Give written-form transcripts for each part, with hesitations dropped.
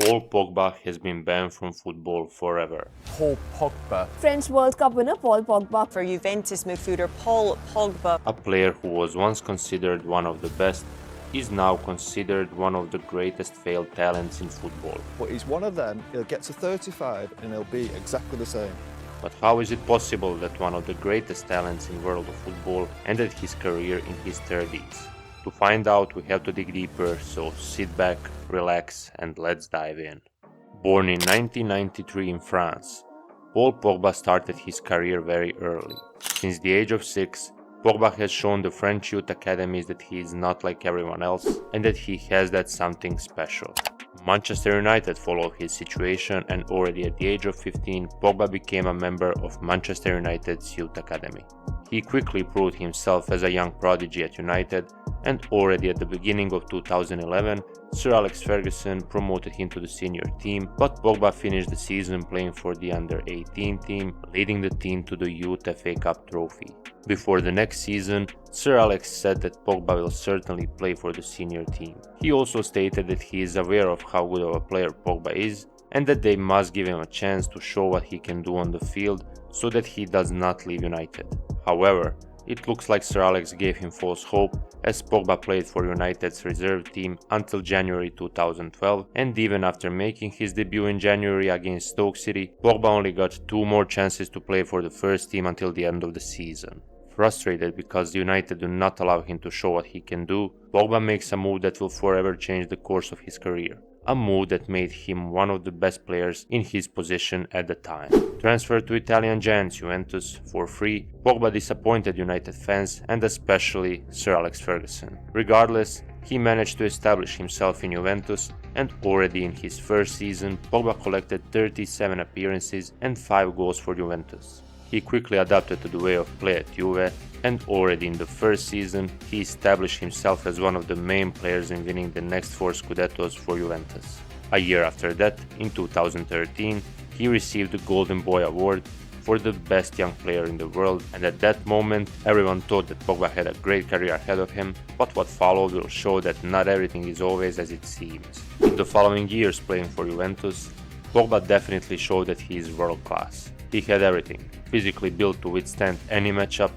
Paul Pogba has been banned from football forever. Paul Pogba. French World Cup winner Paul Pogba. For Juventus midfielder Paul Pogba. A player who was once considered one of the best is now considered one of the greatest failed talents in football. But he's one of them, he'll get to 35 and he'll be exactly the same. But how is it possible that one of the greatest talents in world of football ended his career in his 30s? To find out, we have to dig deeper, so sit back, relax, and let's dive in. Born in 1993 in France, Paul Pogba started his career very early. Since the age of 6, Pogba has shown the French youth academies that he is not like everyone else and that he has that something special. Manchester United followed his situation, and already at the age of 15, Pogba became a member of Manchester United's youth academy. He quickly proved himself as a young prodigy at United, and already at the beginning of 2011, Sir Alex Ferguson promoted him to the senior team, but Pogba finished the season playing for the under-18 team, leading the team to the Youth FA Cup trophy. Before the next season, Sir Alex said that Pogba will certainly play for the senior team. He also stated that he is aware of how good of a player Pogba is, and that they must give him a chance to show what he can do on the field so that he does not leave United. However, it looks like Sir Alex gave him false hope, as Pogba played for United's reserve team until January 2012, and even after making his debut in January against Stoke City, Pogba only got 2 more chances to play for the first team until the end of the season. Frustrated because United do not allow him to show what he can do, Pogba makes a move that will forever change the course of his career. A move that made him one of the best players in his position at the time. Transferred to Italian giants Juventus for free, Pogba disappointed United fans and especially Sir Alex Ferguson. Regardless, he managed to establish himself in Juventus, and already in his first season, Pogba collected 37 appearances and 5 goals for Juventus. He quickly adapted to the way of play at Juve, and already in the first season, he established himself as one of the main players in winning the next 4 Scudettos for Juventus. A year after that, in 2013, he received the Golden Boy Award for the best young player in the world, and at that moment, everyone thought that Pogba had a great career ahead of him, but what followed will show that not everything is always as it seems. In the following years playing for Juventus, Pogba definitely showed that he is world class. He had everything: physically built to withstand any matchup,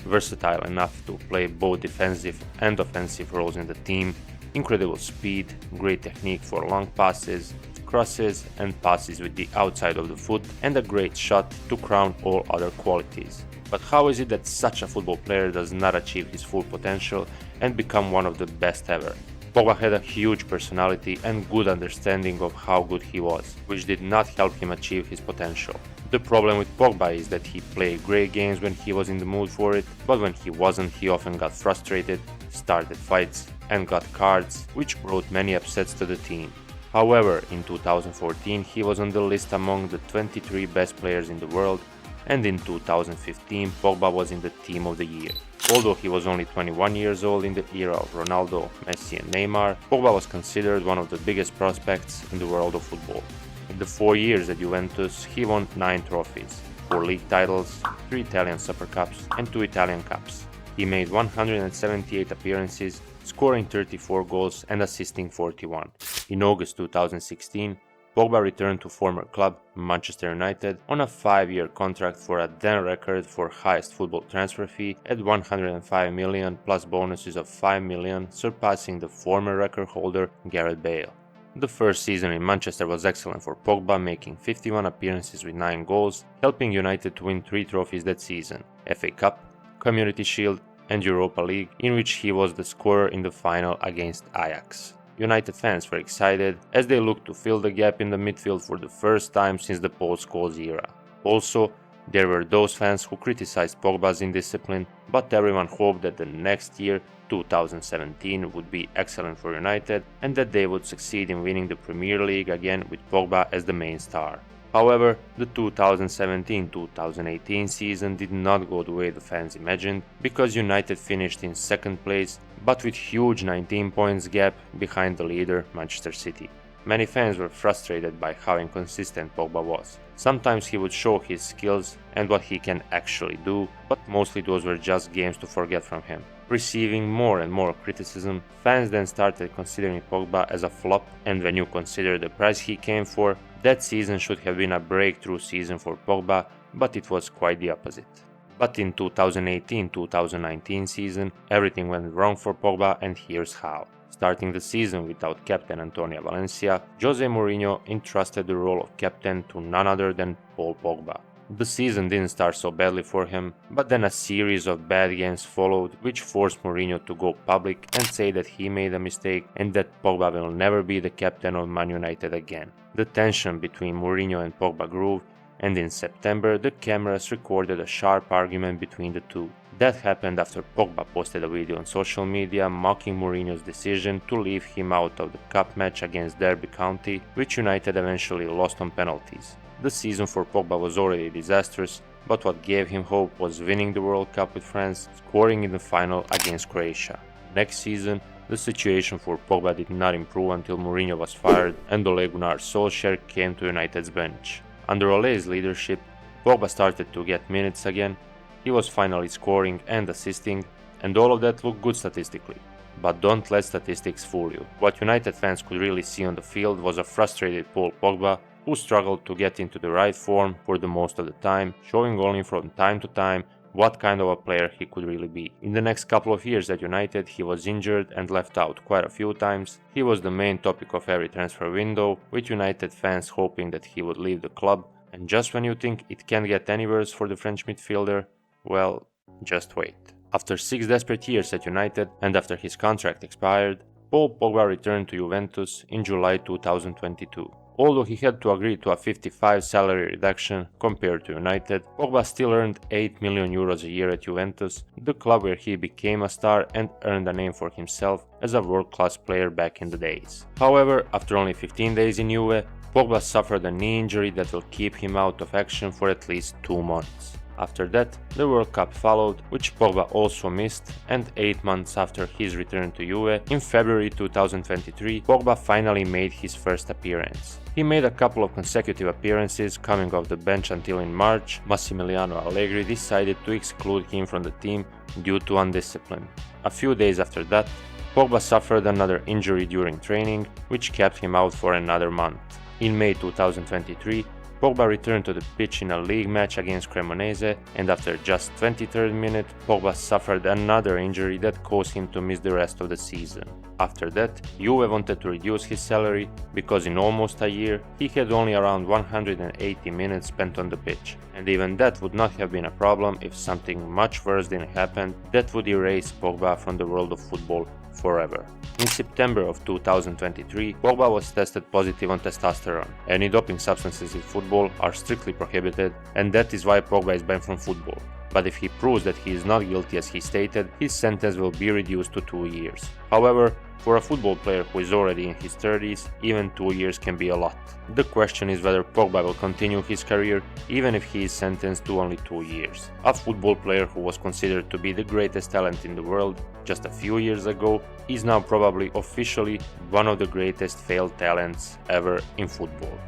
versatile enough to play both defensive and offensive roles in the team, incredible speed, great technique for long passes, crosses and passes with the outside of the foot, and a great shot to crown all other qualities. But how is it that such a football player does not achieve his full potential and become one of the best ever? Pogba had a huge personality and good understanding of how good he was, which did not help him achieve his potential. The problem with Pogba is that he played great games when he was in the mood for it, but when he wasn't, he often got frustrated, started fights, and got cards, which brought many upsets to the team. However, in 2014 he was on the list among the 23 best players in the world, and in 2015 Pogba was in the Team of the Year. Although he was only 21 years old in the era of Ronaldo, Messi and Neymar, Pogba was considered one of the biggest prospects in the world of football. In the 4 years at Juventus, he won 9 trophies, 4 league titles, 3 Italian Super Cups and 2 Italian Cups. He made 178 appearances, scoring 34 goals and assisting 41. In August 2016, Pogba returned to former club Manchester United on a 5-year contract for a then record for highest football transfer fee at 105 million plus bonuses of 5 million, surpassing the former record holder Gareth Bale. The first season in Manchester was excellent for Pogba, making 51 appearances with 9 goals, helping United to win 3 trophies that season: FA Cup, Community Shield and Europa League, in which he was the scorer in the final against Ajax. United fans were excited as they looked to fill the gap in the midfield for the first time since the Paul Scholes era. Also, there were those fans who criticized Pogba's indiscipline, but everyone hoped that the next year, 2017, would be excellent for United and that they would succeed in winning the Premier League again with Pogba as the main star. However, the 2017-2018 season did not go the way the fans imagined, because United finished in second place, but with huge 19 points gap behind the leader Manchester City. Many fans were frustrated by how inconsistent Pogba was. Sometimes he would show his skills and what he can actually do, but mostly those were just games to forget from him. Receiving more and more criticism, fans then started considering Pogba as a flop, and when you consider the price he came for, that season should have been a breakthrough season for Pogba, but it was quite the opposite. But in 2018-2019 season, everything went wrong for Pogba, and here's how. Starting the season without captain Antonio Valencia, Jose Mourinho entrusted the role of captain to none other than Paul Pogba. The season didn't start so badly for him, but then a series of bad games followed, which forced Mourinho to go public and say that he made a mistake and that Pogba will never be the captain of Man United again. The tension between Mourinho and Pogba grew, and in September the cameras recorded a sharp argument between the two. That happened after Pogba posted a video on social media mocking Mourinho's decision to leave him out of the cup match against Derby County, which United eventually lost on penalties. The season for Pogba was already disastrous, but what gave him hope was winning the World Cup with France, scoring in the final against Croatia. Next season, the situation for Pogba did not improve until Mourinho was fired and Ole Gunnar Solskjaer came to United's bench. Under Ole's leadership, Pogba started to get minutes again, he was finally scoring and assisting, and all of that looked good statistically. But don't let statistics fool you. What United fans could really see on the field was a frustrated Paul Pogba who struggled to get into the right form for the most of the time, showing only from time to time what kind of a player he could really be. In the next couple of years at United, he was injured and left out quite a few times. He was the main topic of every transfer window, with United fans hoping that he would leave the club, and just when you think it can't get any worse for the French midfielder, well, just wait. After 6 desperate years at United and after his contract expired, Paul Pogba returned to Juventus in July 2022. Although he had to agree to a 55 salary reduction compared to United, Pogba still earned 8 million euros a year at Juventus, the club where he became a star and earned a name for himself as a world-class player back in the days. However, after only 15 days in Juve, Pogba suffered a knee injury that will keep him out of action for at least 2 months. After that, the World Cup followed, which Pogba also missed, and 8 months after his return to Juve, in February 2023, Pogba finally made his first appearance. He made a couple of consecutive appearances, coming off the bench until in March, Massimiliano Allegri decided to exclude him from the team due to undiscipline. A few days after that, Pogba suffered another injury during training, which kept him out for another month. In May 2023, Pogba returned to the pitch in a league match against Cremonese, and after just 23rd minute, Pogba suffered another injury that caused him to miss the rest of the season. After that, Juve wanted to reduce his salary because in almost a year he had only around 180 minutes spent on the pitch, and even that would not have been a problem if something much worse didn't happen that would erase Pogba from the world of football forever. In September of 2023, Pogba was tested positive on testosterone. Any doping substances in football are strictly prohibited, and that is why Pogba is banned from football. But if he proves that he is not guilty as he stated, his sentence will be reduced to 2 years. However, for a football player who is already in his 30s, even 2 years can be a lot. The question is whether Pogba will continue his career even if he is sentenced to only 2 years. A football player who was considered to be the greatest talent in the world just a few years ago is now probably officially one of the greatest failed talents ever in football.